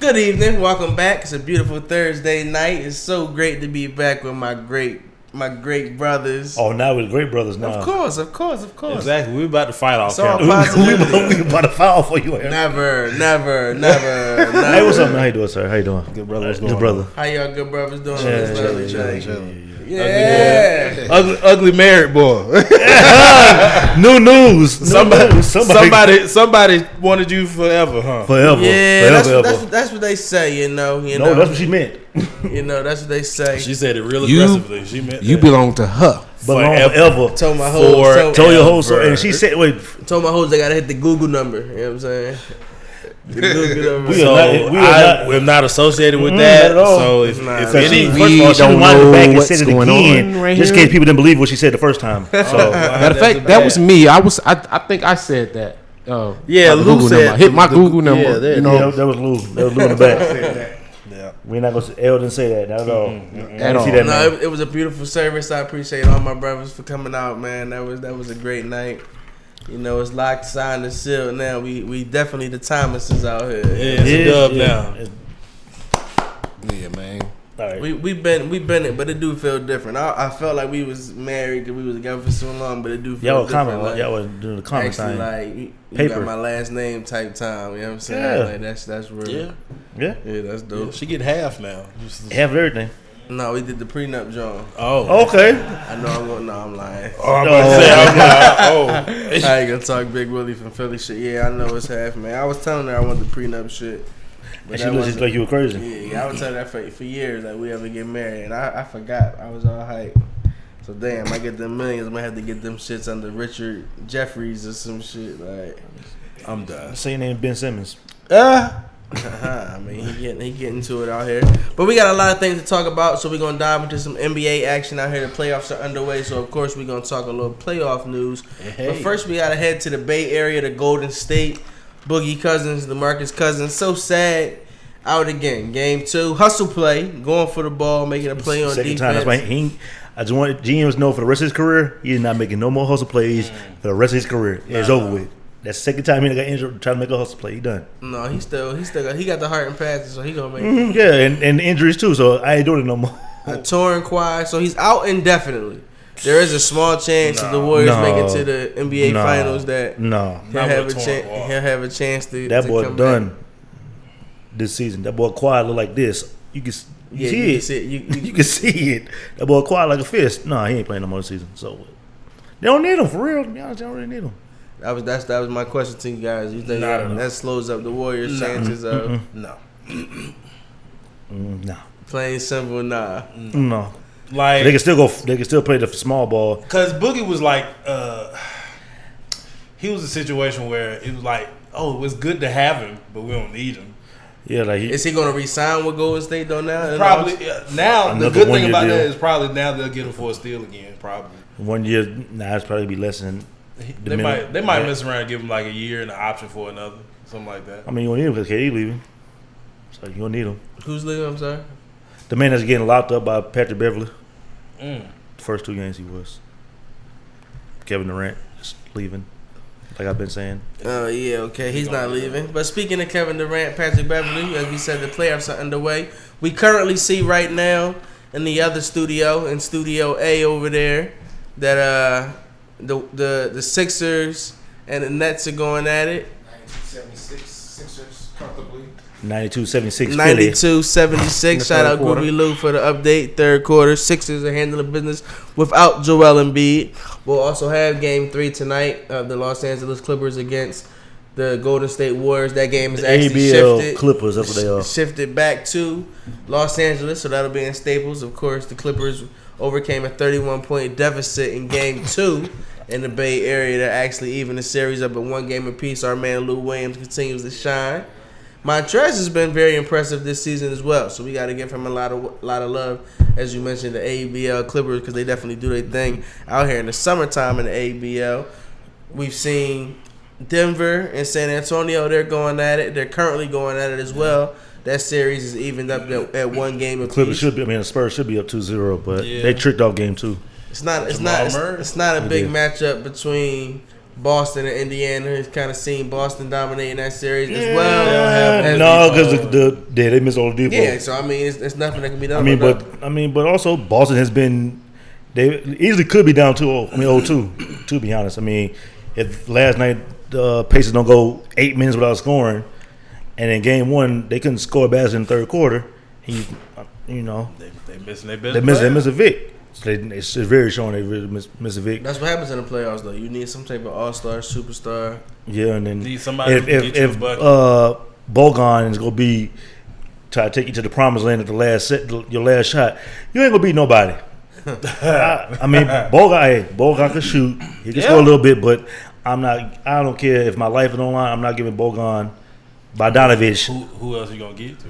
Good evening, welcome back. It's a beautiful Thursday night. It's so great to be back with my great brothers. Oh, now we're great brothers now. Of course. Exactly. We're about to fight off camera. We about to fight off for you. Never. Hey, what's up, man? How you doing, sir? How you doing? Good brother. What's going Good brother. How y'all good brothers doing? Yeah. Ugly married boy. New news. Somebody wanted you forever, huh? Forever. Yeah, that's what they say. No, that's what she meant. That's what they say. She said it real aggressively. She meant you that. belong to her. Forever. Told my hoes. Told your hoes. And she said, wait. Told my hoes they gotta hit the Google number. You know what I'm saying? The Google number. We're not associated with that. So if any, any, first of all, she didn't want to go back and say it again, right just in case people didn't believe what she said the first time. So, matter of fact, that was me. I think I said that. Yeah, Lou said hit my Google number. Yeah, that was Lou. That was Lou in the back. We're not gonna say Elle didn't say that, not at all. At all. See that, no, it was a beautiful service. I appreciate all my brothers for coming out, man. That was a great night. It's locked, signed, and sealed. Now we definitely the Thomases out here. Yeah, it's a dub now. Yeah, man. All right. We been it, but it do feel different. I felt like we was married because we was together for so long, but it do feel different. Y'all was doing the comment actually, sign. you got my last name type time. You know what I'm saying? Yeah. Like that's real. Yeah, that's dope. Yeah, she get half now. half of everything. No, we did the prenup, John. Oh, okay. I know I'm going. No, I'm lying. I'm I ain't gonna talk Big Willie from Philly shit. Yeah, I know it's half, man. I was telling her I want the prenup shit. And she looked like you were crazy. Yeah, I was telling her that for years that we ever get married, and I forgot. I was all hype. So damn, I get them millions. I'm gonna have to get them shits under Richard Jeffries or some shit. Like, I'm done. Say your name, Ben Simmons. I mean, he getting to it out here. But we got a lot of things to talk about, so we're going to dive into some NBA action out here. The playoffs are underway, so of course we're going to talk a little playoff news. Hey. But first we got to head to the Bay Area, to Golden State. Boogie Cousins, DeMarcus Cousins, so sad. Out again. Game 2. Hustle play. Going for the ball, making a play on Second defense. time. That's why I just want GMs to know for the rest of his career, he's not making no more hustle plays for the rest of his career. It's over with. That's the second time he got injured trying to make a hustle play. He done. No, he still got the heart and passes, so he gonna make it. Yeah, and injuries too. So I ain't doing it no more. A torn quad, so he's out indefinitely. There is a small chance if the Warriors make it to the NBA Finals that he'll have a chance to. That boy come done back. This season. That boy quad look like this. You can see it. You can see it. That boy quad like a fist. No, he ain't playing no more this season. So they don't need him for real. To be honest, they don't really need him. That was my question to you guys. You think that slows up the Warriors' chances of no. Plain simple, nah. No. Like they can still go. They can still play the small ball. Cause Boogie was like, he was a situation where it was like, oh, it was good to have him, but we don't need him. Yeah, like is he gonna resign with Golden State though now? Probably now. The good thing about that is probably now they'll get him for a steal again. Probably 1 year. It's probably be less than. They might mess around and give him like a year and an option for another, something like that. I mean, you don't need him because KD leaving, so you don't need him. Who's leaving? I'm sorry. The man that's getting locked up by Patrick Beverly. The first 2 games he was. Kevin Durant is leaving, like I've been saying. Oh yeah, okay, he's not leaving. But speaking of Kevin Durant, Patrick Beverly, as we said, the playoffs are underway. We currently see right now in the other studio, in Studio A over there, that the Sixers and the Nets are going at it. 92-76 Sixers comfortably. 92-76 92-76. Shout out Groovy Lou for the update. Third quarter, Sixers are handling business without Joel Embiid. We'll also have Game 3 tonight of the Los Angeles Clippers against the Golden State Warriors. That game is actually shifted. Clippers, that's what they are. Shifted back to Los Angeles, so that'll be in Staples. Of course, the Clippers overcame a 31-point deficit in Game 2 in the Bay Area to actually even the series up at 1 game apiece. Our man Lou Williams continues to shine. Montrez has been very impressive this season as well, so we got to give him a lot of love. As you mentioned, the ABL Clippers, because they definitely do their thing out here in the summertime in the ABL. We've seen Denver and San Antonio, they're going at it. They're currently going at it as well. That series is evened up at 1 game apiece. Clippers should be. I mean, the Spurs should be up 2-0, but they tricked off Game 2. It's not a big matchup between Boston and Indiana. He's kind of seen Boston dominating that series as well. No, because they missed all the defense. Yeah, so I mean, it's nothing that can be done. But also Boston has been. They easily could be down 2-0. 0-2. To be honest, I mean, if last night the Pacers don't go 8 minutes without scoring, and in game 1 they couldn't score a basket in the third quarter, they missing their They miss a Vic. So it's very showing they really miss a Vic. That's what happens in the playoffs, though. You need some type of all-star, superstar. Yeah, and then need somebody if Bogan is gonna be try to take you to the promised land at the last set, your last shot, you ain't gonna beat nobody. I mean, Bogan can shoot. He can score a little bit, but I'm not. I don't care if my life is on line. I'm not giving Bogan Bogdanovich. Who else are you gonna give it to?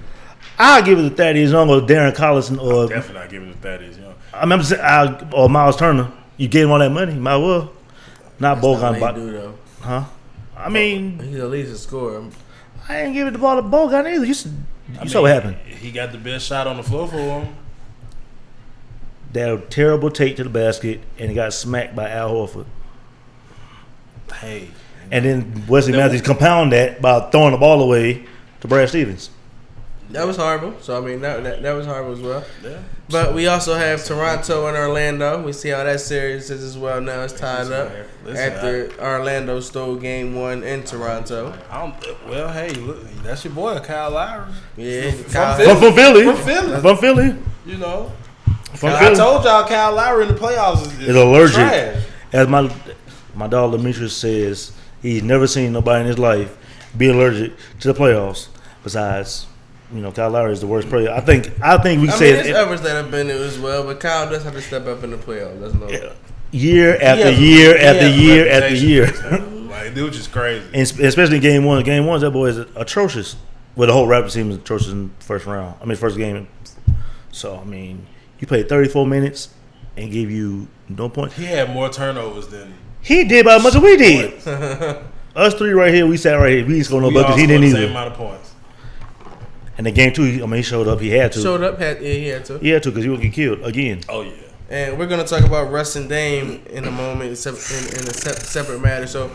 I'll give it to Thaddeus Young or Darren Collison or definitely not giving it to Thaddeus Young. I'm just saying, or Miles Turner. You gave him all that money, might well. Not Bogan. Not do, though. Huh? I mean, he's at least a scorer. I ain't giving the ball to Bogan either. You saw what happened. He got the best shot on the floor for him. That terrible take to the basket, and he got smacked by Al Horford. Hey. And then Wesley Matthews compound that by throwing the ball away to Brad Stevens. That was horrible. So, I mean, that was horrible as well. Yeah. But we also have Toronto and Orlando. We see how that series is as well now. It's tied up after Orlando stole game 1 in Toronto. Hey, look, that's your boy, Kyle Lowry. Yeah. From Philly. You know. I told y'all Kyle Lowry in the playoffs is allergic. Trash. As my dog Demetrius says, he's never seen nobody in his life be allergic to the playoffs. Besides, Kyle Lowry is the worst player. I think we said there's others that have been there as well, but Kyle does have to step up in the playoffs. That's no year after year after year after year. Like, dude, just crazy. And especially in game 1. Game 1, that boy is atrocious. Well, the whole Raptors team is atrocious in the first game. So I mean, you played 34 minutes and gave you no points. He had more turnovers than he did by as much as we did. Us three right here, we sat right here. We didn't score no buckets. He didn't either. Same amount of points. And the game 2, he showed up. He had to. He had to. He had to because he would get killed again. Oh yeah. And we're gonna talk about Russ and Dame in a moment, in a separate matter. So,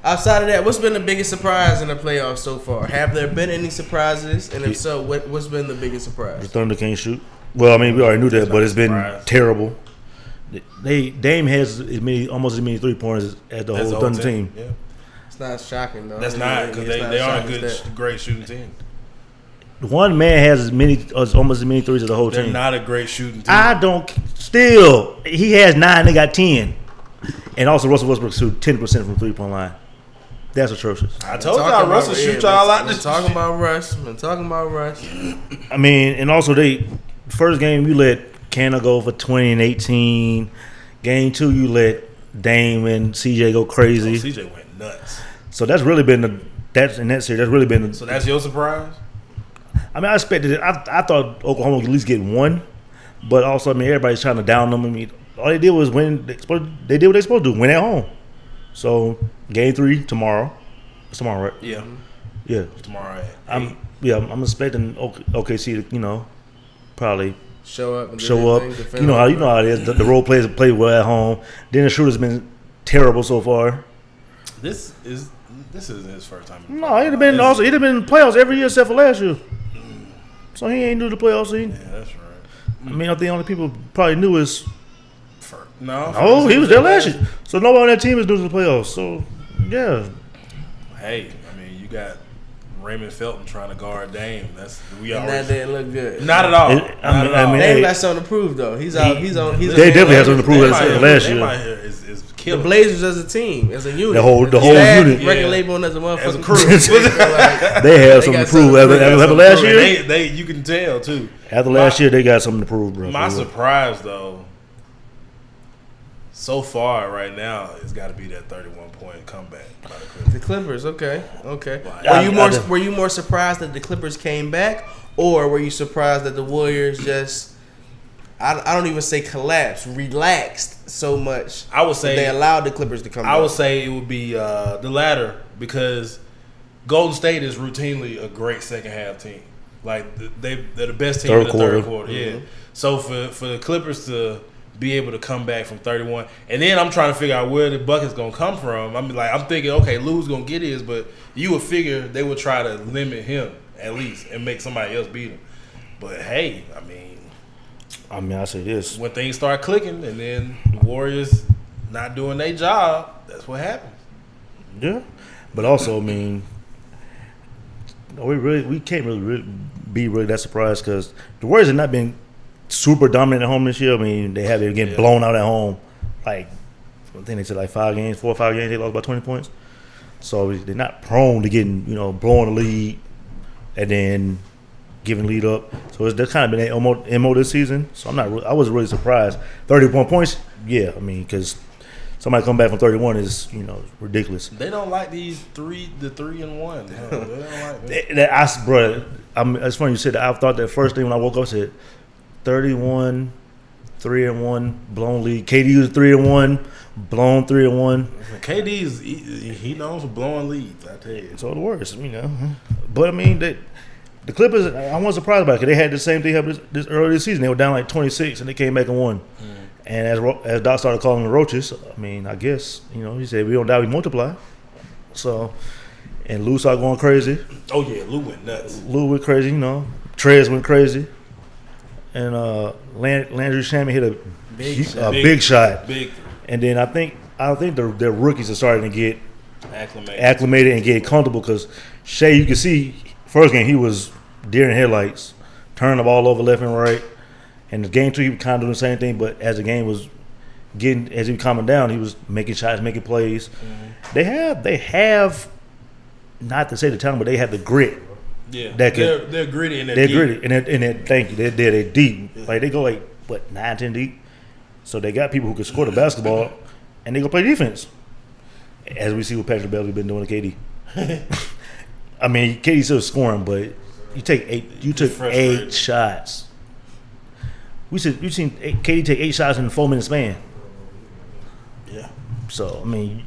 outside of that, what's been the biggest surprise in the playoffs so far? Have there been any surprises? And if so, what's been the biggest surprise? The Thunder can't shoot. Well, I mean, we already knew that, but it's been terrible. Dame has almost as many 3-pointers as the whole Thunder team. Yeah. It's not shocking though. That's not because they are a great shooting team. One man has almost as many threes as the whole team. They're not a great shooting team. He has 9. They got 10, and also Russell Westbrook shoot 10% from 3-point line. That's atrocious. I told y'all Russell shoot y'all out. Been talking about Russ. I mean, and also first game you let Canna go for 20 and 18. Game 2 you let Dame and CJ go crazy. CJ went nuts. So that's really been in that series. That's really been. So that's your surprise? I mean, I expected it. I thought Oklahoma would at least get 1, but also, I mean, everybody's trying to down them. I mean, all they did was win. They did what they supposed to do, win at home. So, game 3 tomorrow. It's tomorrow, right? Yeah. Yeah. Tomorrow at 8. I'm expecting OKC to, probably show up. You know how it is. The role players play well at home. Then the shooter's been terrible so far. This isn't his first time. No, he'd have been in the playoffs every year except for last year. So he ain't new to the playoffs. Yeah, that's right. I mean, I think the only people probably knew is. No, he was there last year. So nobody on that team is new to the playoffs. So yeah. Hey, I mean, you got Raymond Felton trying to guard Dame. That didn't look good. Not at all. Dame got something to prove though. They definitely have something to prove last year. The Blazers as a team, as a unit, the whole unit, record label as a motherfucking as a crew. They have something to prove. After last year, you can tell too. After last year, they got something to prove, bro. My surprise though, so far right now, it's got to be that 31-point comeback by the Clippers. The Clippers, okay. Were you more surprised that the Clippers came back, or were you surprised that the Warriors just? I don't even say collapsed, relaxed so much. I would say they allowed the Clippers to come back. I would say it would be the latter because Golden State is routinely a great second half team. Like they're the best team in the third quarter. Yeah. Mm-hmm. So for the Clippers to be able to come back from 31. And then I'm trying to figure out where the bucket's gonna come from. I'm thinking, okay, Lou's gonna get his, but you would figure they would try to limit him at least and make somebody else beat him. But hey, I say this. When things start clicking and then the Warriors not doing their job, that's what happens. Yeah. But also, I mean, we can't really be that surprised because the Warriors have not been super dominant at home this year. I mean, they have been getting blown out at home. Like, I think they said like 4 or 5 games, they lost by 20 points. So they're not prone to getting, blowing the lead and then giving lead up. So that's kind of been their MO this season. So I wasn't really surprised. 31 points, yeah. I mean, because somebody come back from 31 is, ridiculous. They don't like the 3-and-1. They don't like that. Bro, it's funny you said that. I thought that first thing when I woke up, I said 31, 3-and-1, blown lead. KD was 3-and-1, blown 3-and-1. KD's he knows for blowing leads, I tell you. It's all the worst, But I mean, the Clippers, I wasn't surprised about it because they had the same thing happen this earlier this season. They were down like 26 and they came back and won. And as Doc started calling the roaches, I guess, he said, we don't die, we multiply. So, and Lou started going crazy. Oh, yeah, Lou went nuts. Lou went crazy, Trez went crazy. And Landry Shamet hit a big shot. Big. And then I think their rookies are starting to get acclimated and get comfortable because Shea, you can see, first game he was deer in headlights, turning the ball over left and right. And the game 2, he was kind of doing the same thing, but as the game was as he was calming down, he was making shots, making plays. Mm-hmm. They have, not to say the talent, but they have the grit. Yeah, they're gritty and they're gritty and thank you. They're deep. Yeah. Like they go 9, 10 deep. So they got people who can score the basketball, and they go play defense. As we see what Patrick Beverley been doing to KD. I mean, KD's still scoring, but you took 8 shots. You've seen KD take 8 shots in a 4-minute span. Yeah. So I mean,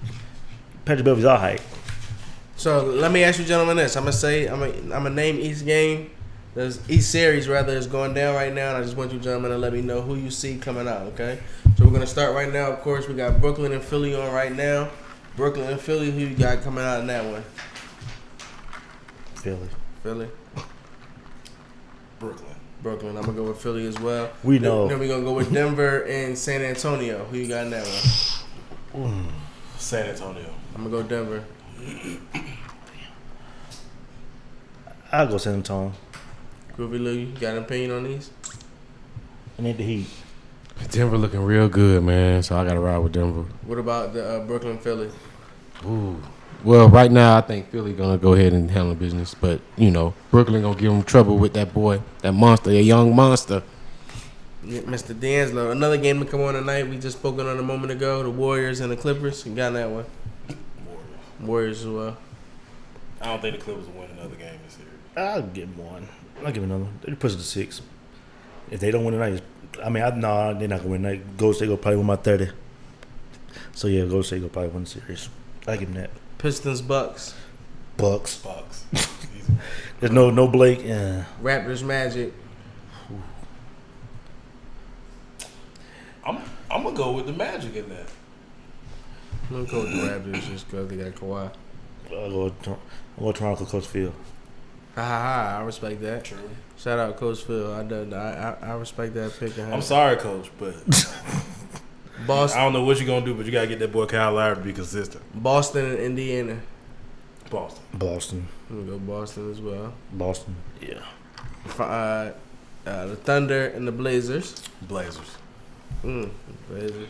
Patrick Beverley's our height. So let me ask you gentlemen this. I'm gonna name each game. Each series rather is going down right now, and I just want you gentlemen to let me know who you see coming out. Okay. So we're gonna start right now. Of course, we got Brooklyn and Philly on right now. Brooklyn and Philly. Who you got coming out in that one? Philly. Brooklyn. I'm gonna go with Philly as well. We know. Then we're gonna go with Denver and San Antonio. Who you got in that one? San Antonio. I'm gonna go Denver. I'll go San Antonio. Groovy Lou, you got an opinion on these? I need the Heat. Denver looking real good, man. So I got to ride with Denver. What about the Brooklyn Philly? Ooh. Well, right now I think Philly gonna go ahead and handle business, but Brooklyn gonna give them trouble with that boy, that monster, a young monster. Yeah, Mr. D'Angelo. Another game to come on tonight. We just spoken on a moment ago. The Warriors and the Clippers. You got in that one? Warriors as well. I don't think the Clippers will win another game this series. I'll give one. I'll give another one. They push it to 6. If they don't win tonight, they're not gonna win tonight. Golden State will probably win by 30. So yeah, Golden State will probably win the series. I give them that. Pistons, Bucks. There's no Blake. Yeah. Raptors, Magic. I'm gonna go with the Magic in that. I'm gonna go with the Raptors just because they got Kawhi. I'll go Toronto, Coach Phil. I respect that. True. Shout out Coach Phil. I respect that pick. I'm sorry, Coach, but Boston. I don't know what you're gonna do, but you gotta get that boy Kyle Lowry to be consistent. Boston and Indiana. Boston. I'm gonna go Boston as well. Boston. Yeah. The Thunder and the Blazers. Blazers. Blazers.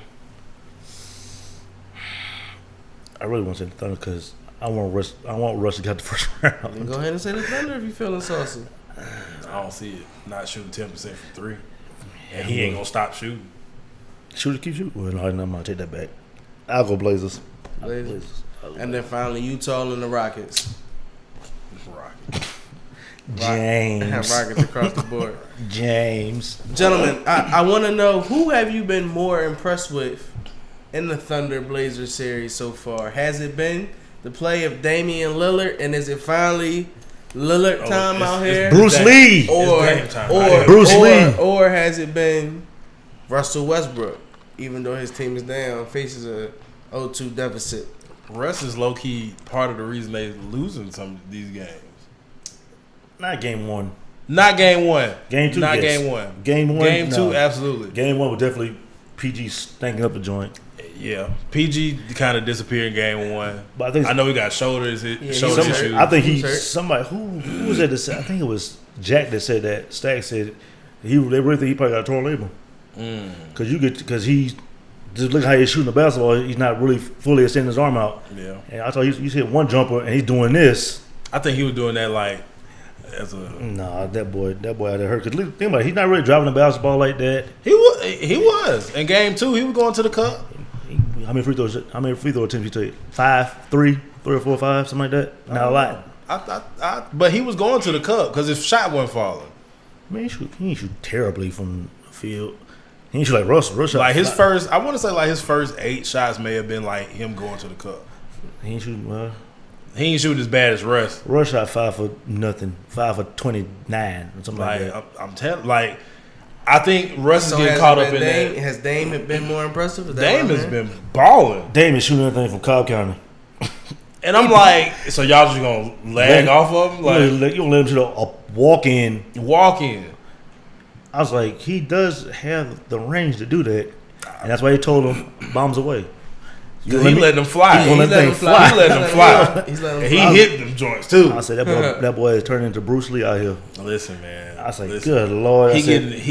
I really want to say the Thunder because I want Russ to get the first round. Go ahead and say the Thunder if you're feeling saucy. I don't see it. Not shooting 10% from 3. And he ain't gonna stop shooting. Keep shooting. Well, no, I'm gonna take that back. I'll go Blazers. And then finally Utah and the Rockets. James. Rockets across the board. James. Gentlemen, I want to know, who have you been more impressed with in the Thunder Blazers series so far? Has it been the play of Damian Lillard, and is it finally Lillard time out here? Bruce Lee. Or has it been Russell Westbrook? even though his team is down, faces a 0-2 deficit. Russ is low key part of the reason they losing some of these games. Not game one. Not game one. Game two. Not yes. game one. Game one. Game two, absolutely. Game one was definitely PG stinking up the joint. Yeah, PG kind of disappeared in game one. But I know he got shoulder issues. I think somebody who was that? I think it was Jack that said that. Stack said they really think he probably got a torn label. Because he just look how he's shooting the basketball. He's not really fully extending his arm out. Yeah, and I thought he's hit one jumper and he's doing this. I think he was doing that like as a that boy out there hurt. Because think about it, he's not really driving the basketball like that. He was in game two. He was going to the cup. How many free throw attempts he took? 5, 3 or 4, 5, something like that. Not a lot. But he was going to the cup because his shot wasn't falling. Man, he didn't shoot terribly from the field. He didn't shoot like Russ. Russ shot like his first. I want to say like his first 8 shots may have been like him going to the cup. He ain't shooting well. He ain't shooting as bad as Russ. Russ shot 5 for nothing, 5 for 29 or something like that. I'm telling like. I think Russ is getting caught up in that. Has Dame been more impressive? Dame has been balling. Dame is shooting everything from Cobb County. And I'm like, so y'all just gonna lag off of him? Like you gonna let him shoot a walk in. I was like, he does have the range to do that, and that's why he told him bombs away. He letting them fly. He letting them fly. He hit them joints too. I said that boy is turning into Bruce Lee out here. Listen, man. I was like, good Lord. He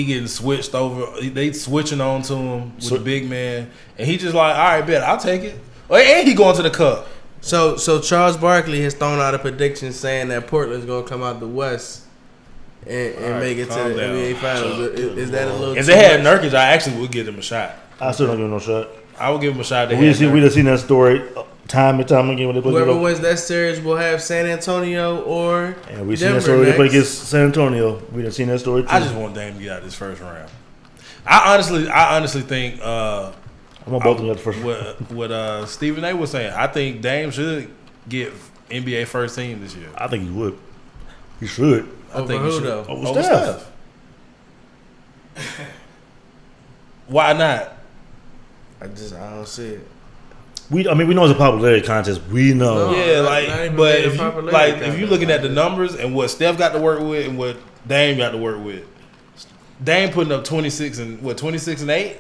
getting switched over. They switching on to him with the big man, and he just like, all right, bet I'll take it. And he going to the cup. So Charles Barkley has thrown out a prediction saying that Portland's gonna come out the West and make it to the NBA Finals. Is that a little? If they had Nurkic, I actually would give him a shot. I still don't give him no shot. I would give him a shot. We just seen that story time and time again. Whoever wins that series will have San Antonio or and we seen that story. They play against San Antonio. We done seen that story too. I just want Dame to get out of this first round. I honestly think I want both of them at the first round. What Stephen A was saying, I think Dame should get NBA first team this year. I think he would. He should. I think he should. Over Steph. Why not? I don't see it. We know it's a popularity contest. We know. But if you looking at the numbers and what Steph got to work with and what Dame got to work with, Dame putting up 26 and 8. I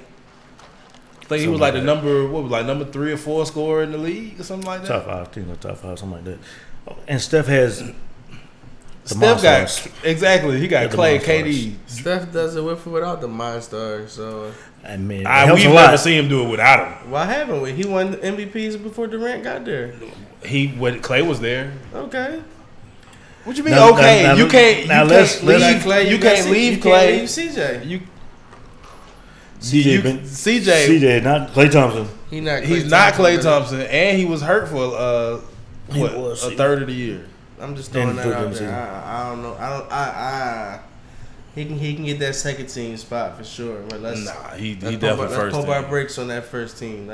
think he was like the number 3 or 4 scorer in the league or something like that. Top 5, I think top 5, something like that. And Steph has. Steph got exactly. He got Clay, KD. Steph does it with or without the Monstars. So I mean, we've never seen him do it without him. Why haven't we? He won the MVPs before Durant got there. Clay was there. Okay. What you mean? You can't leave Clay. You can't leave CJ. CJ, not Klay Thompson. He's not Klay Thompson, and he was hurt for a third of the year. I'm just throwing that out there. I don't know. He can get that second team spot for sure. But he definitely first team. Let's pump our brakes on that first team.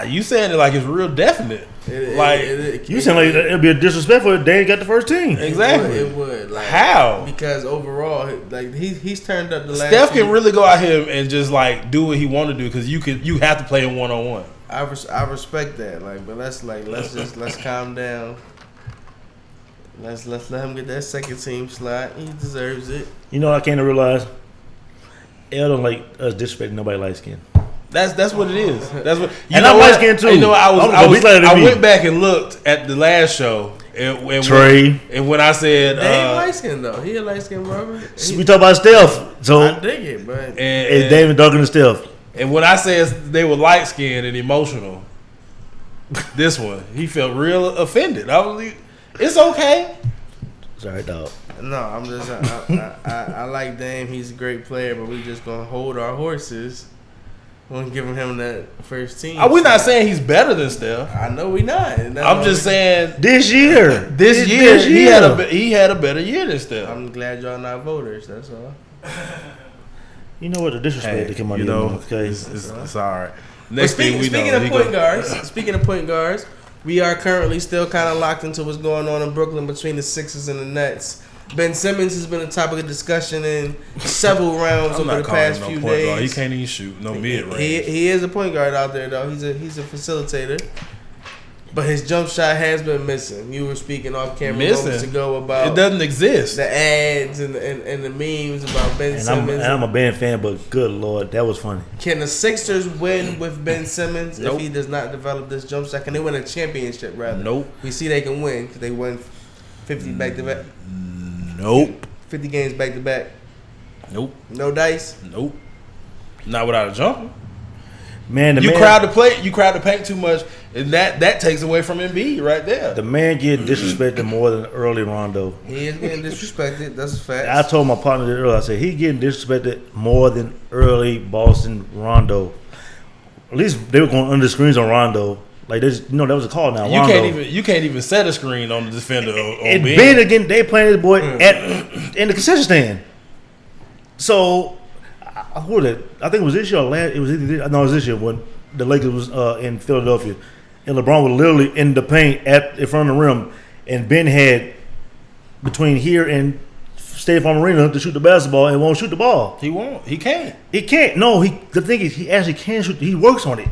You saying it like it's real definite. You saying like it'd be a disrespectful if they get the first team. Exactly. It would. Like, how? Because overall, like he's turned up the last. Steph can really go out here and just like do what he want to do because you have to play him 1-on-1. I respect that. But let's calm down. Let's let him get that second team slot. He deserves it. You know what I came to realize? L don't like us disrespecting nobody light skin. That's what it is. That's what. And I'm light skinned too. You know, I went back and looked at the last show and Trey. And when I said they ain't light skinned though. He a light skinned brother. We talk about Steph. So I dig it, but it's David Duncan and Steph. And when I said they were light skinned and emotional, this one he felt real offended. I was like, it's okay. Sorry, dog. No, I'm just I like Dame. He's a great player, but we just gonna hold our horses. We're giving him that first team. We're not saying he's better than Steph. I know we not. I'm just saying this year he had a better year than Steph. I'm glad y'all not voters. That's all. You know what the disrespect to come out of you. Okay, it's all right. Speaking of point guards. We are currently still kind of locked into what's going on in Brooklyn between the Sixers and the Nets. Ben Simmons has been a topic of discussion in several rounds over the past few days. Guard. He can't even shoot no mid range. He is a point guard out there though. He's a facilitator. But his jump shot has been missing. You were speaking off camera moments ago about it doesn't exist. The ads and the memes about Ben Simmons. I'm a Ben fan, but good Lord, that was funny. Can the Sixers win with Ben Simmons if he does not develop this jump shot? Can they win a championship rather? Nope. We see they can win because they won 50 back to back. Nope. 50 games back to back. Nope. No dice. Nope. Not without a jumper. Man, crowd the paint too much, and that takes away from Embiid right there. The man getting disrespected more than early Rondo. He is getting disrespected. That's a fact. I told my partner that earlier. I said he getting disrespected more than early Boston Rondo. At least they were going under screens on Rondo. Like there's, that was a call now. You can't even set a screen on the defender. And Ben again, they playing this boy in the concession stand. So. I think it was this year or last. It was this year when the Lakers was in Philadelphia, and LeBron was literally in the paint in front of the rim, and Ben had between here and State Farm Arena to shoot the basketball and won't shoot the ball. He won't. He can't. He can't. No. The thing is, he actually can shoot. He works on it.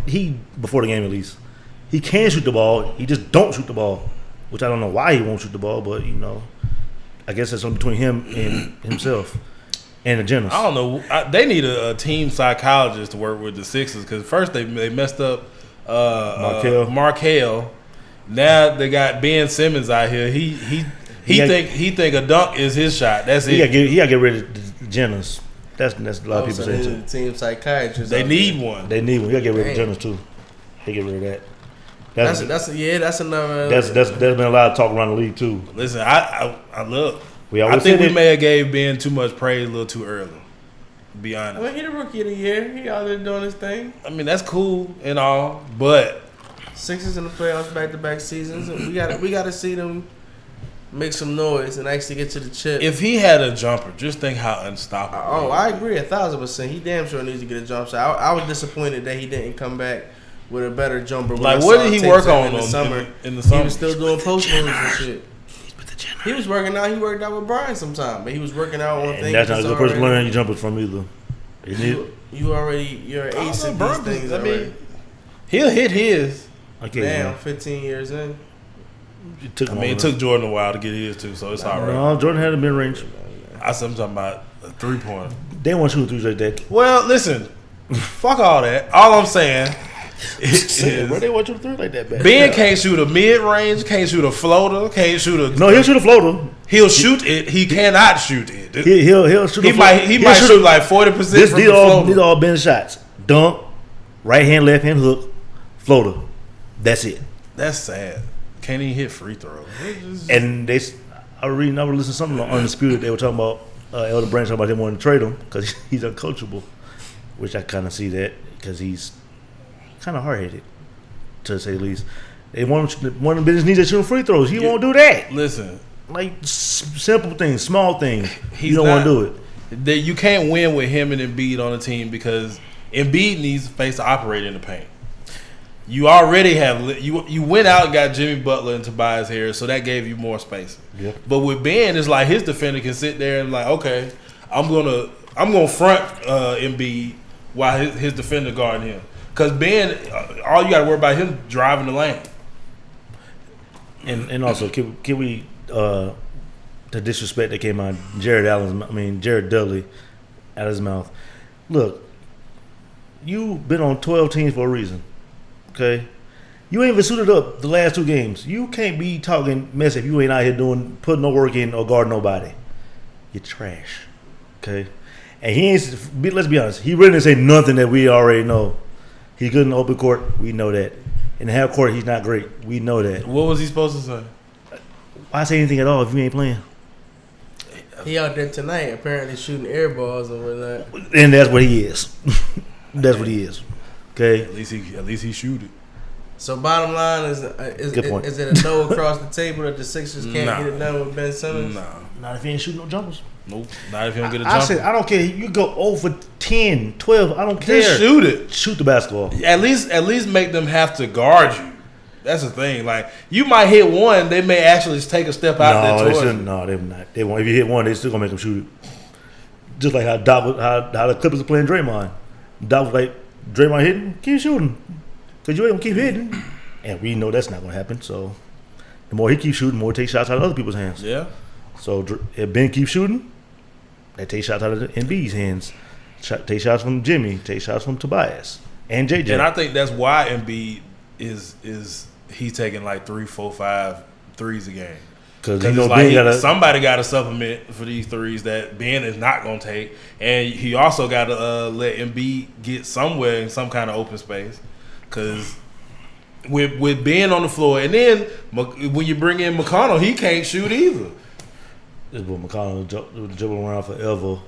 Before the game at least, he can shoot the ball. He just don't shoot the ball, which I don't know why he won't shoot the ball, but I guess that's something between him and himself. And the generals. I don't know. They need a team psychologist to work with the Sixers because first they messed up Markelle. Now they got Ben Simmons out here. He think a dunk is his shot. That's it. He got to get rid of the generals. That's a lot of people say too. Team psychiatrist. They need one. They need one. You got to get rid of the generals too. They get rid of that. That's another. There's been a lot of talk around the league too. Listen, I look. I think we may have gave Ben too much praise a little too early. To be honest. Well, he the rookie of the year. He out there doing his thing. I mean, that's cool and all, but Sixers in the playoffs back-to-back seasons. We gotta see them make some noise and actually get to the chip. If he had a jumper, just think how unstoppable. Oh, I agree 1,000%. He damn sure needs to get a jump shot. I was disappointed that he didn't come back with a better jumper. Like, what did he work on in the summer? In the summer, he was still doing post moves and shit. He was working out. He worked out with Brian sometime, but he was working out on things. That's not the person learning your jumpers from either. You're an ace at these things. I mean, he'll hit his. Damn, 15 years in. It took Jordan a while to get his too, so it's all right. No, Jordan had a mid range. I'm talking about a 3-pointer. They want to shoot threes like that. Well, listen, fuck all that. All I'm saying. Where they want you to throw like that, man? Ben can't shoot a mid range, can't shoot a floater, can't shoot a. No, he'll shoot a floater. He'll shoot it. He cannot shoot it. He'll shoot. He might shoot like 40% from the floater. These are all Ben shots. Dunk, right hand, left hand hook, floater. That's it. That's sad. Can't even hit free throws. And I listened to something on Undisputed. They were talking about Elder Branch talking about him wanting to trade him because he's uncoachable, which I kind of see that because he's kind of hard-headed, to say the least. They want the business needs to shoot free throws. He won't do that. Listen, like simple things, small things. You don't want to do it. You can't win with him and Embiid on the team because Embiid needs space to operate in the paint. You already have you went out and got Jimmy Butler and Tobias Harris, so that gave you more space. Yep. But with Ben, it's like his defender can sit there and like, okay, I'm gonna front Embiid while his defender guarding him. Because Ben, all you got to worry about him driving the lane. And also, can we the disrespect that came out Jared Dudley out of his mouth. Look, you've been on 12 teams for a reason. Okay, you ain't even suited up the last 2 games. You can't be talking mess if you ain't out here putting no work in or guarding nobody. You're trash. Okay, and he ain't. Let's be honest. He really didn't say nothing that we already know. He's good in the open court. We know that. In the half court, he's not great. We know that. What was he supposed to say? Why say anything at all if you ain't playing? He out there tonight apparently shooting air balls and whatnot. And that's what he is. That's what he is. Okay. At least he shoot it. So bottom line is it a no across the table that the Sixers can't get it done with Ben Simmons? No. Not if he ain't shooting no jumpers. Nope. Not if you don't get a jumper. I said, I don't care. You go over 10, 12. I don't care. Just shoot it. Shoot the basketball. At least make them have to guard you. That's the thing. Like, you might hit one, they may actually take a step out there towards it. No, they're not. They won't. If you hit one, they still gonna make them shoot it. Just like how the Clippers are playing Draymond. Doc was like, Draymond hitting, keep shooting, cause you ain't gonna keep hitting, and we know that's not gonna happen. So the more he keeps shooting, the more he takes shots out of other people's hands. Yeah. So if Ben keeps shooting, they take shots out of Embiid's hands. Take shots from Jimmy. Take shots from Tobias and JJ. And I think that's why Embiid is he's taking like 3, 4, 5 threes a game. Because it's like somebody got to supplement for these threes that Ben is not going to take. And he also got to let Embiid get somewhere in some kind of open space. Because with Ben on the floor, and then when you bring in McConnell, he can't shoot either. This boy McConnell dribble around forever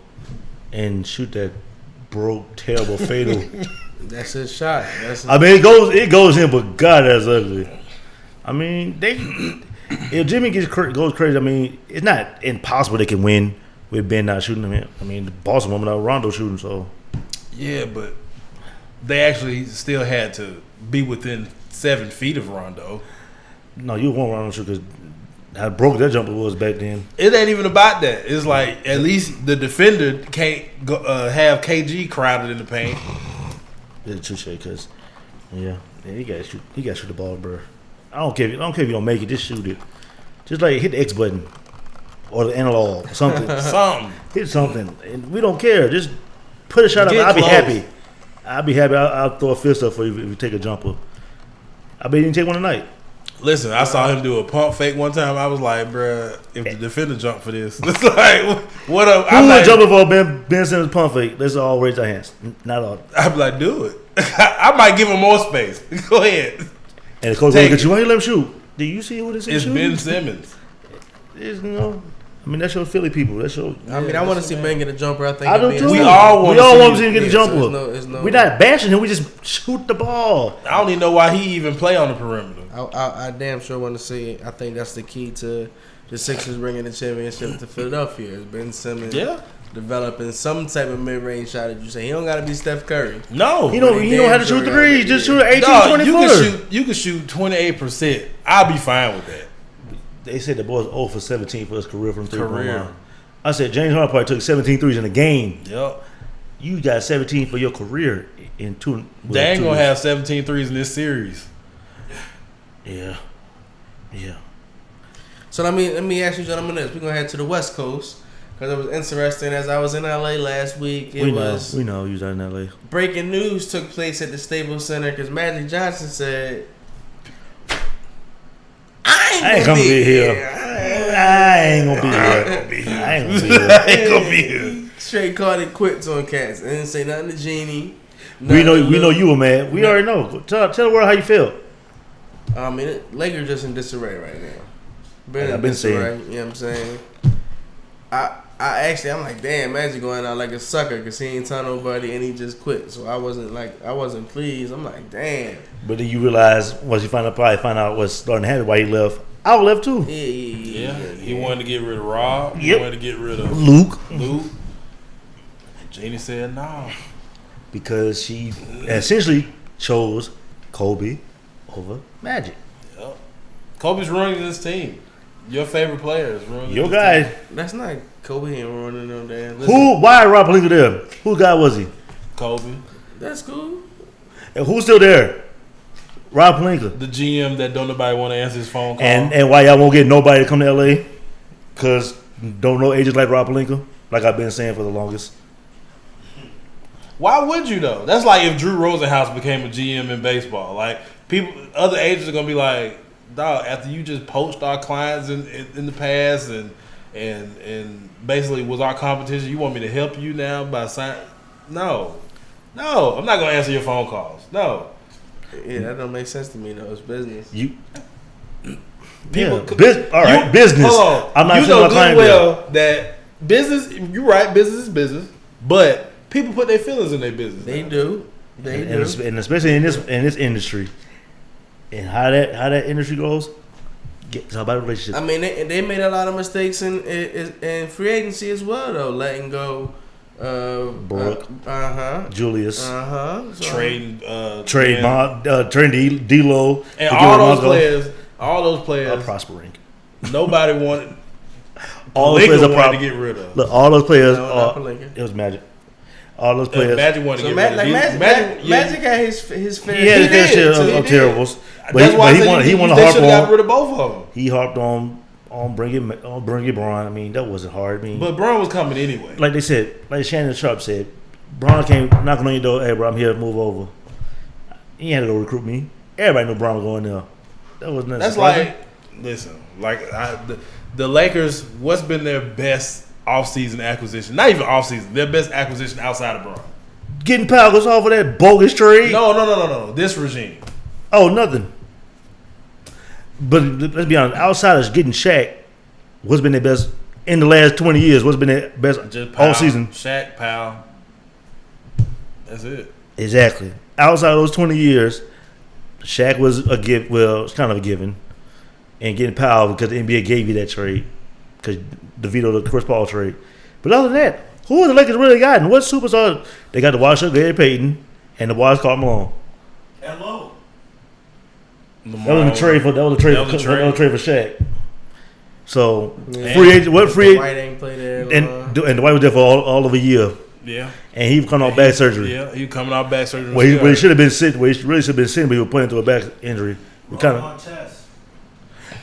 and shoot that broke, terrible fatal. That's his shot. I mean, it goes in, but God, that's ugly. I mean, if Jimmy goes crazy, I mean, it's not impossible they can win with Ben not shooting him. I mean, the Boston woman out Rondo shooting, so. Yeah, but they actually still had to be within 7 feet of Rondo. No, you won't Rondo shoot because how broke that jumper was back then. It ain't even about that. It's like at least the defender can't go, have KG crowded in the paint. Yeah, Triche, because he got to shoot the ball, bro. I don't care if you don't make it, just shoot it. Just like hit the X button or the analog, something. Hit something, and we don't care. Just put a shot up. I'll be happy. I'll throw a fist up for you if you take a jumper. I bet you didn't take one tonight. Listen, I saw him do a pump fake one time. I was like, bruh, if the defender jumped for this, it's like, what up? Who was jumping for Ben Simmons pump fake? Let's all raise our hands. Not all. I'd be like, do it. I might give him more space. Go ahead. And the coach look at you. Why you let him shoot? Do you see what it is? It's Ben Simmons. I mean, that's your Philly people. That's your. I mean, I want to see Ben get a jumper. I think I do too. We all want to see him get a jumper. So We're not bashing him. We just shoot the ball. I don't even know why he even play on the perimeter. I damn sure want to see it. I think that's the key to the Sixers bringing the championship to Philadelphia. Is Ben Simmons developing some type of mid-range shot that you say he don't got to be Steph Curry. No, he don't have to shoot threes. Just shoot 18, 20 footer. You can shoot 28%. I'll be fine with that. They said the boy's 0 for 17 for his career from three-point line. I said James Harden probably took 17 threes in a game. Yep. You got 17 for your career in two. They ain't gonna have 17 threes in this series. Yeah. So let me ask you gentlemen this. We're gonna head to the West Coast because it was interesting. As I was in LA last week, we know you was out in LA. Breaking news took place at the Staples Center because Magic Johnson said, I ain't gonna be here. I ain't gonna be here. Straight called it quits on cats. And didn't say nothing to Jeannie. We know you were mad. We already know. Tell the world how you feel. I mean, Lakers just in disarray right now. I've been disarray. You know what I'm saying? I'm like, damn, Magic going out like a sucker because he ain't tell nobody and he just quit. So I wasn't pleased. I'm like, damn. But then you realize once you find out what's starting to happen, why he left. I would left too. Yeah. He wanted to get rid of Rob. He wanted to get rid of Luke. Jeannie said no. Because she essentially chose Kobe over Magic. Yep. Kobe's ruining this team. Your favorite player is ruining your guy. Team. That's not Kobe ain't ruining no damn. Why Rob Pelinka there? Whose guy was he? Kobe. That's cool. And who's still there? Rob Pelinka. The GM that don't nobody want to answer his phone call. And why y'all won't get nobody to come to LA? Because don't know agents like Rob Pelinka? Like I've been saying for the longest. Why would you though? That's like if Drew Rosenhaus became a GM in baseball. Like other agents are gonna be like, dog, after you just poached our clients in the past and basically was our competition, you want me to help you now by signing? No, I'm not gonna answer your phone calls. No. Yeah, that don't make sense to me though. It's business. Business. Hold on. I'm not you know good well that business. You're right. Business is business, but people put their feelings in their business. They do. And especially in this industry, and how that industry goes. It's about relationships. I mean, they made a lot of mistakes in free agency as well, though, letting go Brooke. Julius. Trading D'Lo. And all those players are prospering. Nobody wanted. All those players are to get rid of. Look, all those players it was Magic. All those players. Magic wanted to get rid of. Magic had his fair share of terribles. That's why he wanted to they harp should have got rid of both of them. He harped on bringing Braun. I mean, that wasn't hard. I mean, but Braun was coming anyway. Like they said, like Shannon Sharp said, Braun came knocking on your door. Hey, bro, I'm here to move over. He had to go recruit me. Everybody knew Braun was going there. That was nothing. That's like, listen, the Lakers. What's been their best offseason acquisition? Not even offseason. Their best acquisition outside of Braun. Getting Pau off of that bogus trade. No. This regime. Oh, nothing. But let's be honest, outsiders getting Shaq, what's been their best in the last 20 years? What's been their best all season? Shaq, Powell. That's it. Exactly. Outside of those 20 years, Shaq was a give. Well, it's kind of a given, and getting Powell because the NBA gave you that trade because the veto the Chris Paul trade. But other than that, who have the Lakers really gotten? What superstars? They got the Washer, Gary Payton, and the Wise Carl Malone. Hello. That was a trade for Shaq. So free agent, White ain't played there, and Dwight was there for all of a year. Yeah, and he was coming off back surgery. Yeah, he was coming off back surgery. Well, he should have been sitting. Well, he really should have been sitting, but he was playing through a back injury.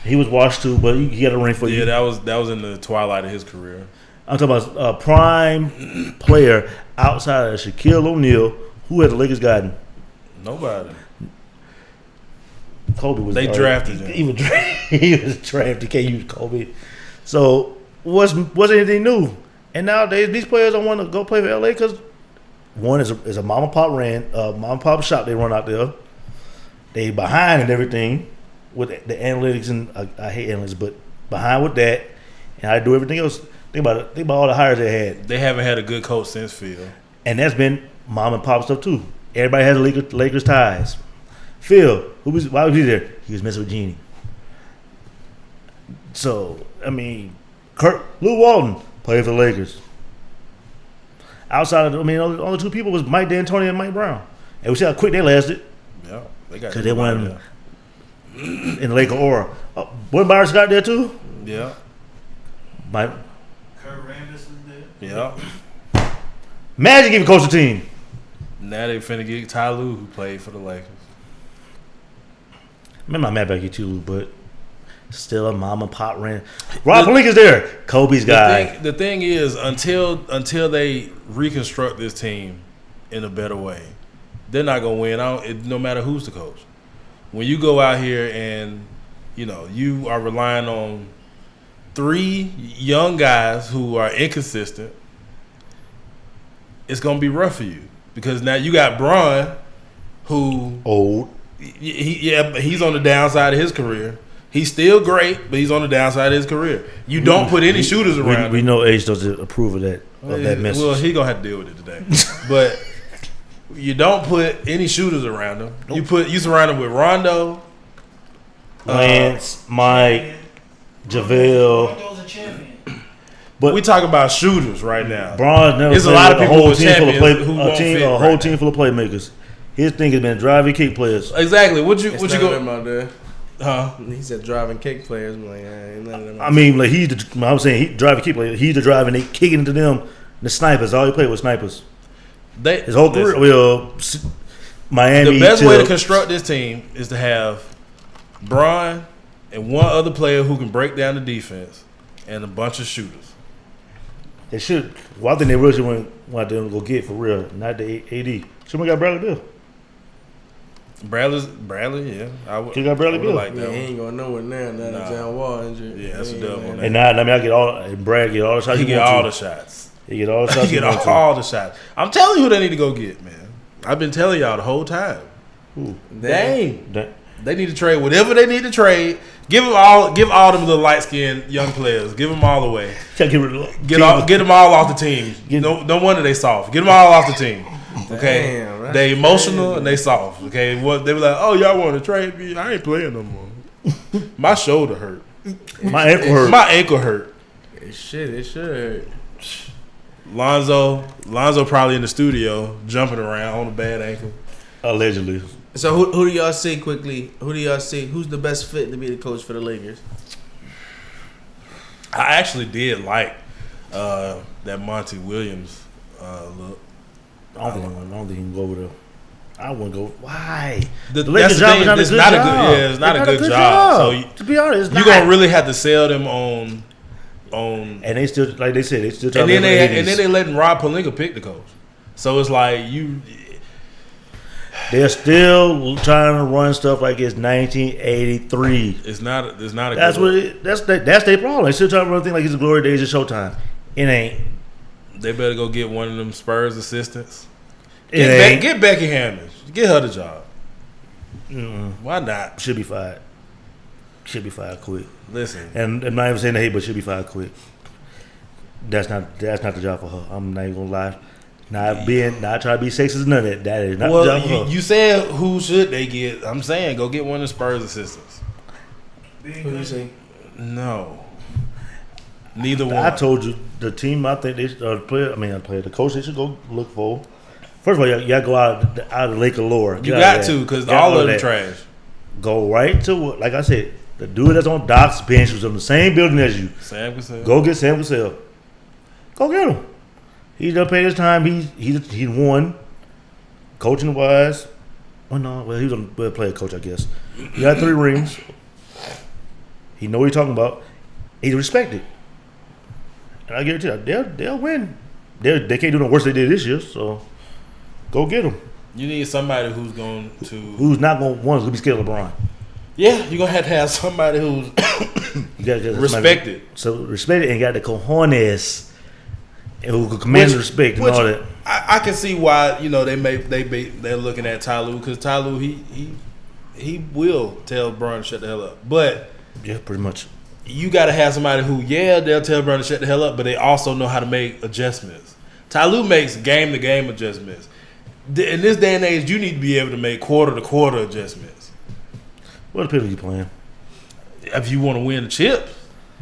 He was washed too, but he got a ring for you. Yeah, that was in the twilight of his career. I'm talking about a prime player outside of Shaquille O'Neal. Who had the Lakers gotten? Nobody. Kobe was. They drafted him. He was drafted. Can't use Kobe. So wasn't anything new. And nowadays these players don't want to go play for LA because one is a mom and pop shop they run out there. They behind and everything with the analytics and I hate analytics, but behind with that and I do everything else. Think about all the hires they had. They haven't had a good coach since Phil. And that's been mom and pop stuff too. Everybody has Lakers ties. Phil, why was he there? He was messing with Jeannie. So, I mean, Lou Walton played for the Lakers. Outside of, only two people was Mike D'Antoni and Mike Brown. And we see how quick they lasted. Yeah, they got because they went in the Laker aura. Boy Byers got there too. Yeah. Kurt Rambis is there. Yeah. Magic even coached the team. Now they finna get Ty Lue, who played for the Lakers. I'm not mad about you too, but still a mom and pop ran. Rob Pelinka's there. Kobe's guy. The thing is, until they reconstruct this team in a better way, they're not gonna win. No matter who's the coach. When you go out here and you are relying on 3 young guys who are inconsistent, it's gonna be rough for you because now you got Bron, who old. He's on the downside of his career. He's still great, but he's on the downside of his career. You don't put any shooters around him. We know Age doesn't approve of that message. Well, he's gonna have to deal with it today. But you don't put any shooters around him. Nope. You surround him with Rondo, Lance, Mike, JaVale. Rondo's a champion. But we talking about shooters right now. Bron never There's a lot of people whole with team full of champions a whole team full of playmakers. His thing has been driving kick players. Exactly. What you go out there? Huh? He said driving kick players. I'm like, ain't none of them. I mean, like I'm saying he driving kick players. He's the driving. They kicking into them. The snipers. All he played was snipers. His whole career. Well, Miami. The best way to construct this team is to have Bron and one other player who can break down the defense and a bunch of shooters. They should. Well, I think they really should want them to go get for real. Not the AD. Should we got Bradley Beal? Bradley, yeah. You got Bradley Beal. Like that. He ain't going nowhere now. That John Wall injured. Yeah, that's a dub on that. And I get all. And Brad get all the shots. He get all the shots. He get all the shots. He get all the shots. I'm telling you who they need to go get, man. I've been telling y'all the whole time. Who? Dang. They need to trade whatever they need to trade. Give all them little light skinned young players. Give them all away. Get them all off the team. No wonder they soft. Get them all off the team. Okay, damn, they emotional and they soft. Okay, they were like, oh, y'all want to trade me? I ain't playing no more. My shoulder hurt. My ankle hurt. My ankle hurt. It should hurt. Lonzo probably in the studio jumping around on a bad ankle. Allegedly. So who do y'all see quickly? Who do y'all see? Who's the best fit to be the coach for the Lakers? I actually did like that Monty Williams look. I don't think he can go over there. I wouldn't go. Why? The Lakers' job is not a good job. It's not a good job. So to be honest, you're gonna really have to sell them on. And they still, like they said, they still. And then they letting Rob Pelinka pick the coach. So it's like they're still trying to run stuff like it's 1983. It's not. That's their problem. They still trying to run things like it's the glory days of Showtime. It ain't. They better go get one of them Spurs assistants. Get Becky Hammond. Get her the job. Why not? Should be fired. Should be fired quick. Listen, and I'm not even saying that, but should be fired quick. That's not the job for her. I'm not even gonna lie. Not trying to be sexist, none of that. That is not the job for her. You said who should they get? I'm saying go get one of the Spurs assistants. Who you say? No, neither one. I told you the team. I think they the coach. They should go look for. First of all, you gotta go out of the Lake of Lore. You got to because all of them trash. Go right to like I said. The dude that's on Doc's bench was in the same building as you. Sam Cassell. Go get Sam Cassell. Go get him. He's done paid his time. He won. Coaching wise. He was a player coach, I guess. He got 3 rings. He know what he's talking about. He's respected. And I guarantee you, they'll win. They can't do no worse than they did this year, so go get him. You need somebody who's not going to be scared of LeBron. Yeah, you're going to have somebody who's respected. So respected and got the cojones and who can command respect and all that. I can see why, they're looking at Ty Lue because Ty Lue, he will tell LeBron to shut the hell up. But yeah, pretty much. You got to have somebody who, they'll tell LeBron to shut the hell up, but they also know how to make adjustments. Ty Lue makes game-to-game adjustments. In this day and age, you need to be able to make quarter-to-quarter adjustments. What people you playing? If you want to win the chip,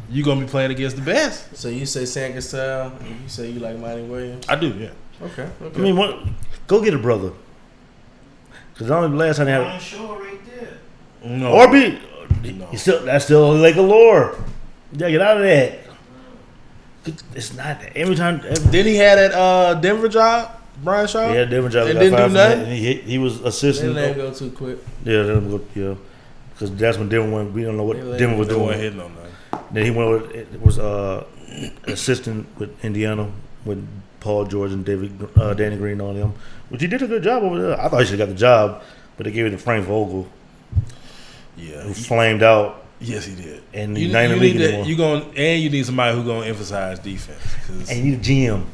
you're going to be playing against the best. So you say Sam Cassell, and you say you like Monty Williams? I do, yeah. Okay. I mean, go get a brother. Because only the last time they had... I'm sure right there. No. Or be... No. That's still like a lore. You gotta get out of that. It's not every time. Didn't he have that Denver job, Brian Shaw? Yeah, Denver job. And didn't do nothing. He was assistant. They let him go too quick. Yeah, let him go. Yeah, because that's when Denver went. We don't know what Denver was doing. Hitting on that. Then he went. Was assistant with Indiana with Paul George and Danny Green on him, which he did a good job over there. I thought he should have got the job, but they gave it to Frank Vogel. Yeah, who flamed out. Yes, he did. And you need somebody who's gonna emphasize defense. And you need a GM.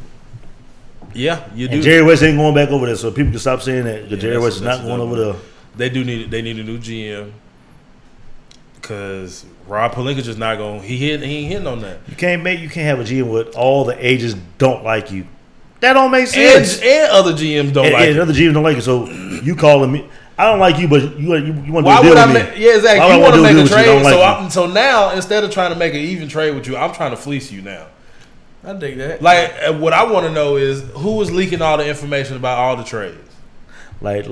Yeah, you do. And Jerry West ain't going back over there, so people can stop saying that. Jerry West is not going over there. They need a new GM because Rob Pelinka just not going. He ain't hitting on that. You can't have a GM with all the agents don't like you. That don't make sense. And other GMs don't like you. And other GMs don't like you. So you calling me. I don't like you, but you want to do a deal with me. Yeah, exactly. You want to make a trade. So now, instead of trying to make an even trade with you, I'm trying to fleece you now. I dig that. Like, what I want to know is who is leaking all the information about all the trades. Like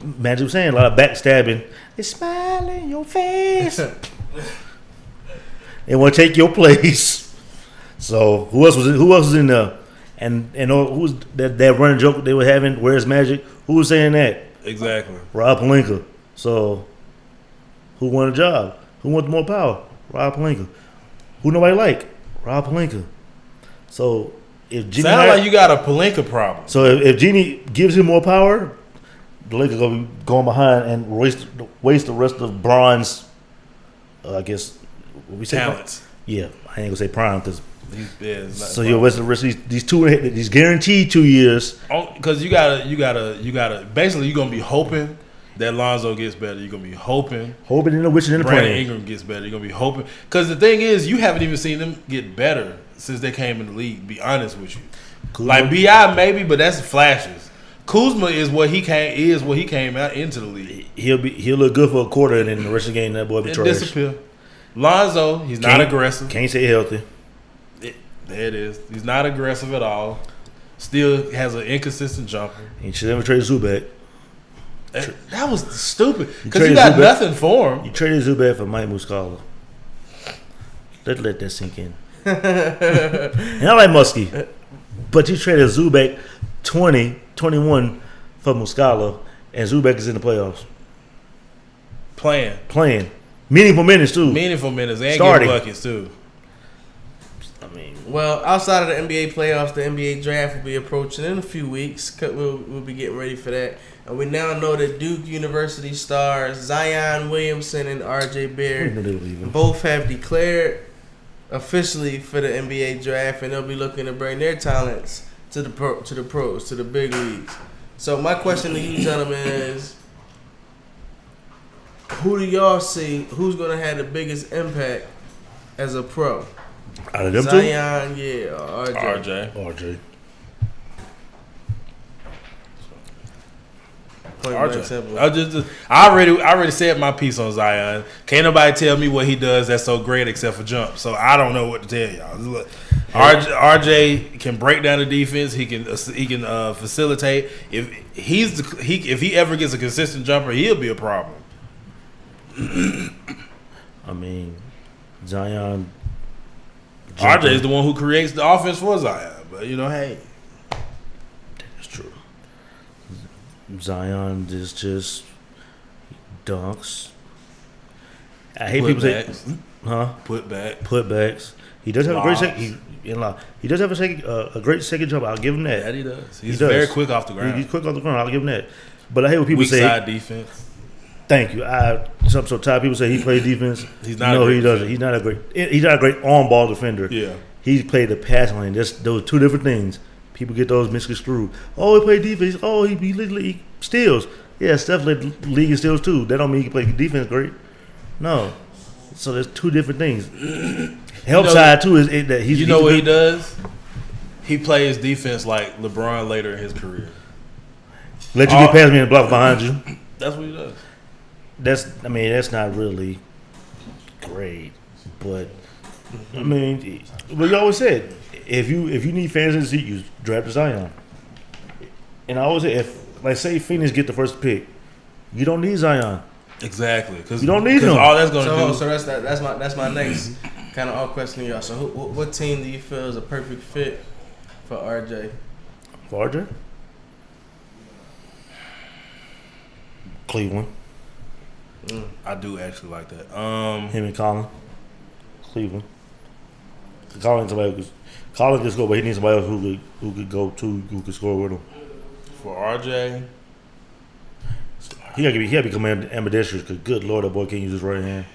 Magic was saying, a lot of backstabbing. They smile in your face. They want to take your place. So who else was in there? And who was that running joke they were having? Where's Magic? Who was saying that? Exactly. Rob Pelinka. So, who won the job? Who wants more power? Rob Pelinka. Who nobody like? Rob Pelinka. So, if Jeannie... Sound like you got a Pelinka problem. So, if Jeannie gives him more power, the Lakers going to be going behind and waste the rest of Bron's, I guess... What we say talents. Yeah, I ain't going to say prime because... So you'll waste the rest of these guaranteed 2 years. Because you gotta basically you're gonna be hoping that Lonzo gets better. You're gonna be hoping in the wishing in the praying. Brandon Ingram gets better. You're gonna be hoping because the thing is you haven't even seen them get better since they came in the league. Be honest with you, Kuzma. Like BI maybe, but that's flashes. Kuzma is what he came out into the league. He'll look good for a quarter, and then the rest of the game that boy be trash. Disappear. Lonzo, he's not aggressive. Can't stay healthy. There it is. He's not aggressive at all. Still has an inconsistent jumper. He should never trade Zubac. That was stupid because you got Zubac. Nothing for him. You traded Zubac for Mike Muscala. Let that sink in. And I like Muskie, but you traded Zubac 21 for Muscala, and Zubac is in the playoffs. Playing. Meaningful minutes, too. Meaningful minutes and getting buckets, too. I mean, well, outside of the NBA playoffs, the NBA draft will be approaching in a few weeks. We'll be getting ready for that. And we now know that Duke University stars Zion Williamson and R.J. Barrett both have declared officially for the NBA draft, and they'll be looking to bring their talents to the pros, to the big leagues. So my question to you, gentlemen, is who do y'all see who's going to have the biggest impact as a pro? Out of them Zion, two? yeah, or RJ. RJ. I already said my piece on Zion. Can't nobody tell me what he does that's so great except for jump. So I don't know what to tell y'all. RJ can break down the defense. He can facilitate. If he ever gets a consistent jumper, he'll be a problem. I mean, Zion. RJ is the one who creates the offense for Zion. But hey, that's true. Zion is just dunks. I hate people say, Putbacks. He does have a great second. He does have a great second jump. I'll give him that. Yeah, he does. He's very quick off the ground. He's quick off the ground. I'll give him that. But I hate when people say weak side defense. Thank you. I'm so tired. People say he plays defense. He's not. No, he doesn't. He's not a great on ball defender. Yeah. He played the passing lane. Those two different things. People get those misconstrued. Oh, he played defense. Oh, he steals. Yeah, Steph led the league in steals too. That don't mean he can play defense great. No. So there's two different things. Help side too is that he's. You know what he does? He plays defense like LeBron later in his career. Let you get past me and block behind you. That's what he does. That's not really great, but I mean, what you always said, if you need fans in the seat, you draft Zion. And I always say, say Phoenix get the first pick, you don't need Zion. Exactly, because you don't need him. All that's going to do. So that's my next kind of all question to y'all. So what team do you feel is a perfect fit for RJ? For RJ? Cleveland. I do actually like that. Him and Colin. Cleveland. Colin can score, but he needs somebody else who could go too, who could score with him. For RJ, he got to become ambidextrous because good Lord, that boy can't use his right hand.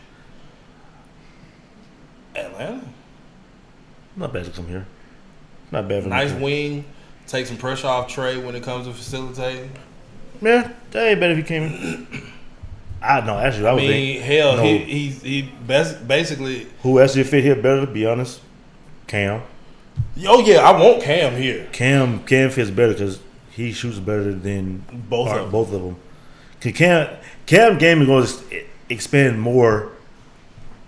Atlanta. Not bad to come here. Not bad for nice wing. Take some pressure off Trey when it comes to facilitating. Yeah, that ain't bad if he came in. I would think. Hell, no. he basically. Who actually fit here better? To be honest, Cam. Oh yeah, I want Cam here. Cam fits better because he shoots better than both of them. Cam game is going to expand more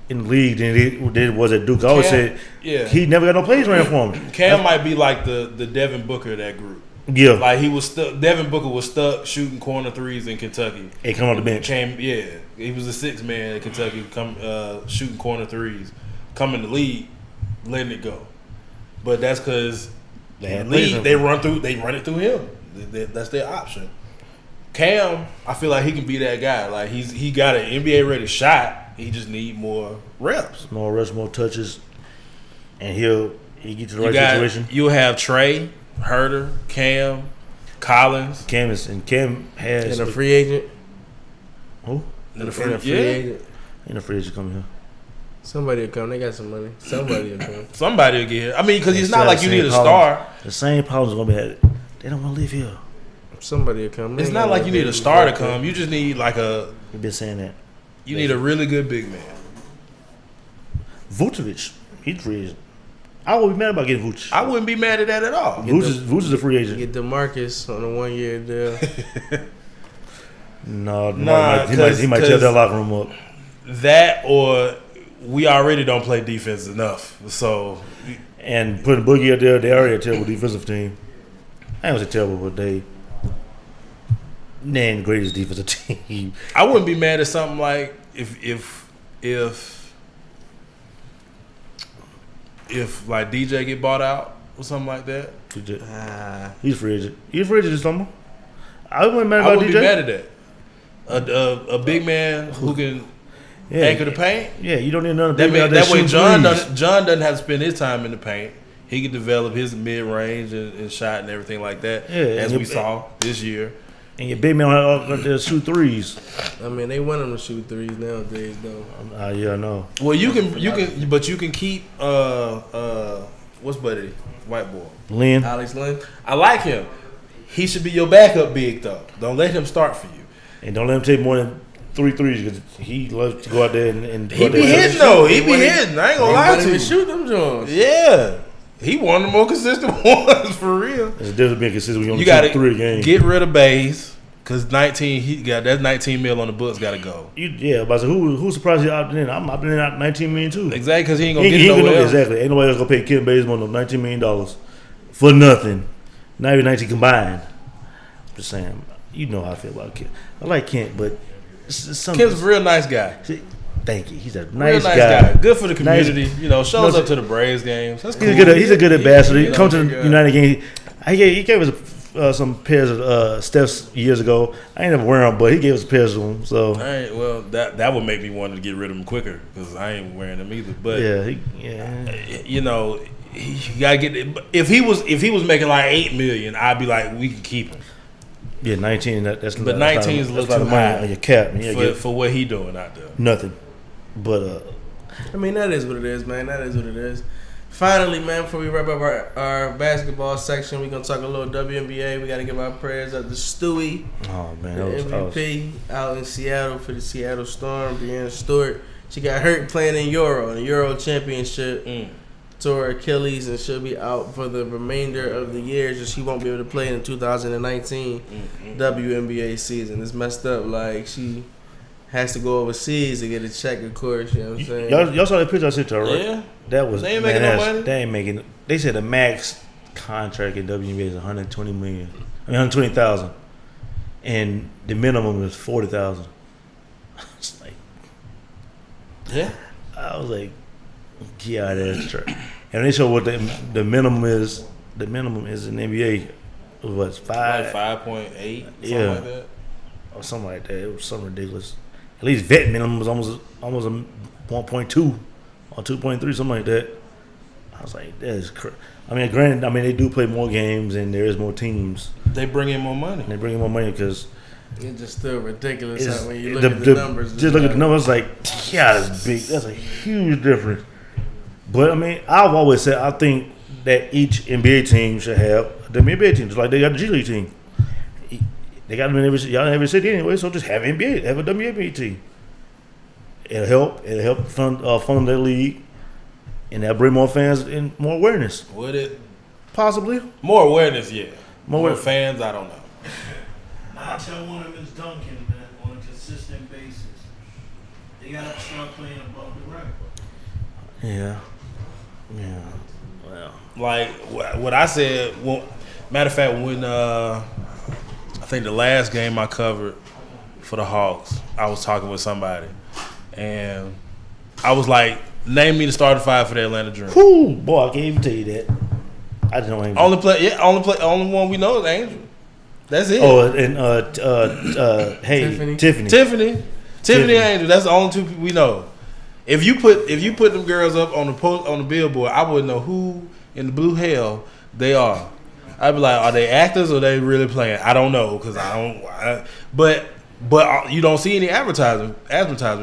in the league than it was at Duke. I always said he never got no plays ran for him. Cam might be like the Devin Booker of that group. Yeah, like he was stuck. Devin Booker was stuck shooting corner threes in Kentucky. He come on the bench. He was the sixth man in Kentucky, shooting corner threes. Come in the league, letting it go. But that's because they run it through him. That's their option. Cam, I feel like he can be that guy. Like he got an NBA ready shot. He just need more reps. More reps, more touches, and he get to the right situation. You'll have Trey, Herter, Cam, Collins. Cam has and a free agent. Who? And a free agent. Ain't a free agent coming here. Somebody will come. They got some money. Somebody will come. Somebody will get here. I mean, because it's not like you need a star. The same problems are gonna be had. They don't want to live here. Somebody will come. It's not like you need a star to come. You just need like a. You've been saying that. You need a really good big man. Vucevic, he's free agent. I wouldn't be mad about getting Vucevic. I wouldn't be mad at that at all. Vucevic is a free agent. Get DeMarcus on a 1-year deal. No, he might tear that locker room up. That or we already don't play defense enough. So And putting Boogie out there, they already a terrible defensive team. I ain't gonna say terrible, but they ain't the greatest defensive team. I wouldn't be mad at something like if like DJ get bought out or something like that. He's free agent. He's free agent this summer. I wouldn't be mad about DJ. I wouldn't be mad at that. A big man who can anchor the paint. Yeah, you don't need another big man. That way, John doesn't have to spend his time in the paint. He can develop his mid range and shot and everything like that. Yeah, as we saw this year. And your big man out there shoot threes. I mean, they want him to shoot threes nowadays, though. Yeah, I know. Well, you can keep what's buddy white boy Lynn. Alex Lynn. I like him. He should be your backup big though. Don't let him start for you. And don't let him take more than 3 threes because he loves to go out there and he be hitting though. He be hitting. I ain't gonna lie to you. Shoot them Jones. Yeah. He one of the more consistent ones for real. There's a difference being consistent when you only gotta shoot 3 games. Get rid of Bays because 19. He got that 19 mil on the books. Got to go. But who's surprised he opted in? I'm opting in out 19 million too. Exactly, because he ain't gonna get it nowhere else. Exactly. Ain't nobody else gonna pay Ken Bays more than $19 million for nothing. Not even 19 combined. I'm just saying. You know how I feel about Kent. I like Kent, but Kent's a real nice guy. Thank you. He's a nice guy. Good for the community. Nice. Shows up to the Braves games. That's cool. He's a good ambassador. He comes to the United game. He gave us some pairs of Steph's years ago. I ain't never wear them, but he gave us pairs of them. So that would make me want to get rid of them quicker because I ain't wearing them either. But you gotta get it. If he was making like $8 million, I'd be like, we can keep him. Yeah, 19. But 19 is a little too high on your cap for what he doing out there. Nothing. But I mean, that is what it is, man. That is what it is. Finally, man, before we wrap up our basketball section, we're gonna talk a little WNBA. We gotta give our prayers up to Stewie, the MVP out in Seattle for the Seattle Storm. Breanna Stewart, she got hurt playing in the Euro Championship. Tore Achilles and she'll be out for the remainder of the year. So she won't be able to play in the 2019 WNBA season. It's messed up. Like, she has to go overseas to get a check, of course. You know what I'm saying? Y'all saw that picture I sent y'all, right? Yeah. That was, they ain't making no money. They ain't making. They said the max contract in WNBA is $120,000, and the minimum is $40,000. It's like, yeah. I was like, yeah, that's true. And they show what the minimum is. The minimum is in the NBA. It was 5.8, something like that, or something like that. It was something ridiculous. At least vet minimum was almost a 1.2 or 2.3, something like that. I was like, that is crazy. I mean, granted, they do play more games and there is more teams. They bring in more money. Because it's just still ridiculous when you look at the numbers. Just look at the numbers, like, yeah, that's big. That's a huge difference. But I've always said I think that each NBA team should have a WNBA team, just like they got the G League team. They got them in every city anyway, so just have a WNBA team. It'll help fund their league, and that'll bring more fans and more awareness. Would it? Possibly. More awareness, yeah. More fans, I don't know. I tell one of Ms. Duncan that on a consistent basis, they gotta start playing above the record. Yeah. Well, like what I said. Well, matter of fact, when I think the last game I covered for the Hawks, I was talking with somebody, and I was like, "Name me the starting 5 for the Atlanta Dream." Whoo, boy, I can't even tell you that. I just know Angel. Only one we know is Angel. That's it. Oh, and Tiffany Angel. That's the only 2 people we know. If you put them girls up on the billboard, I wouldn't know who in the blue hell they are. I'd be like, are they actors or are they really playing? I don't know because but you don't see any advertisement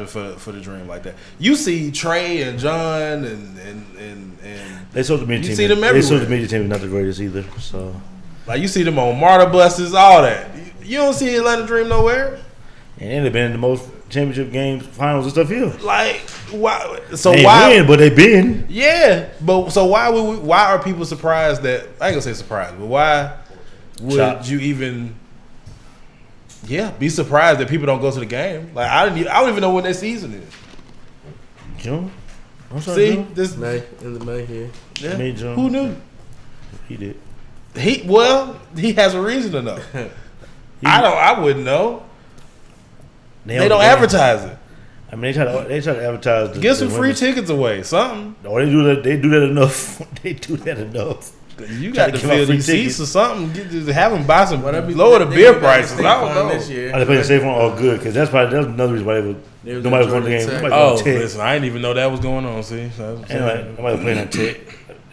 for the Dream like that. You see Trey and John and they social media team. You see them everywhere. Their social media team is not the greatest either. So like you see them on MARTA buses, all that. You don't see Atlanta Dream nowhere. And they've been in the most championship games, finals and stuff here. Like why? So they why? Win, but they been. Yeah, but so why are people surprised that? I ain't gonna say surprised, but why would you even? Yeah, be surprised that people don't go to the game. Like I don't even know when their season is. June. See, this May in the May here. yeah. May, June. Who knew? He did. He has a reason to know. I wouldn't know. They don't advertise it. I mean, they try to advertise. Get some free tickets away, something. Oh, they do that. They do that enough. They do that enough. You got to give fill out free these tickets. seats or something. Just have them buy some. Whatever. Lower the They beer got prices. State I don't Farm know. this year. Oh, they play the safe one. Oh, good, because that's another reason why nobody was going to the game. Tech. Nobody Oh, going to Tech. listen, I didn't even know that was going on. See, Nobody playing at Tech.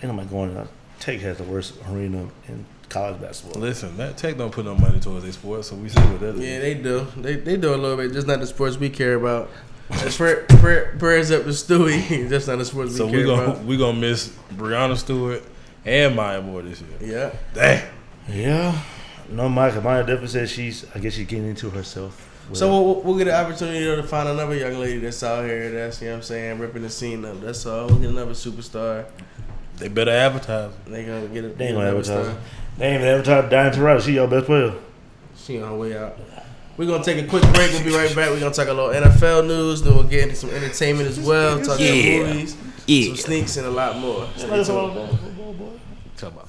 Ain't nobody going to Tech. Has the worst arena in college basketball. listen, that Tech don't put no money towards their sports, so we see what that is. Yeah, they do. They do a little bit. Just not the sports we care about. Prayers up to Stewie. Just not the sports So we care about. we gonna miss Breonna Stewart and Maya Moore this year. Yeah. Damn. Yeah. No, Maya definitely says I guess she's getting into herself. So we'll get an opportunity to find another young lady that's out here that's, you know what I'm saying, ripping the scene up. That's all. We'll get another superstar. They better advertise. They gonna get it. They ain't gonna advertise. They ain't even advertise Diane Taurasi. She your best player. She on her way out. We're going to take a quick break. We'll be right back. We're going to talk a little NFL news. Then we'll get into some entertainment as well. Talk some movies, some sneaks, and a lot more. Stay tuned. Talk about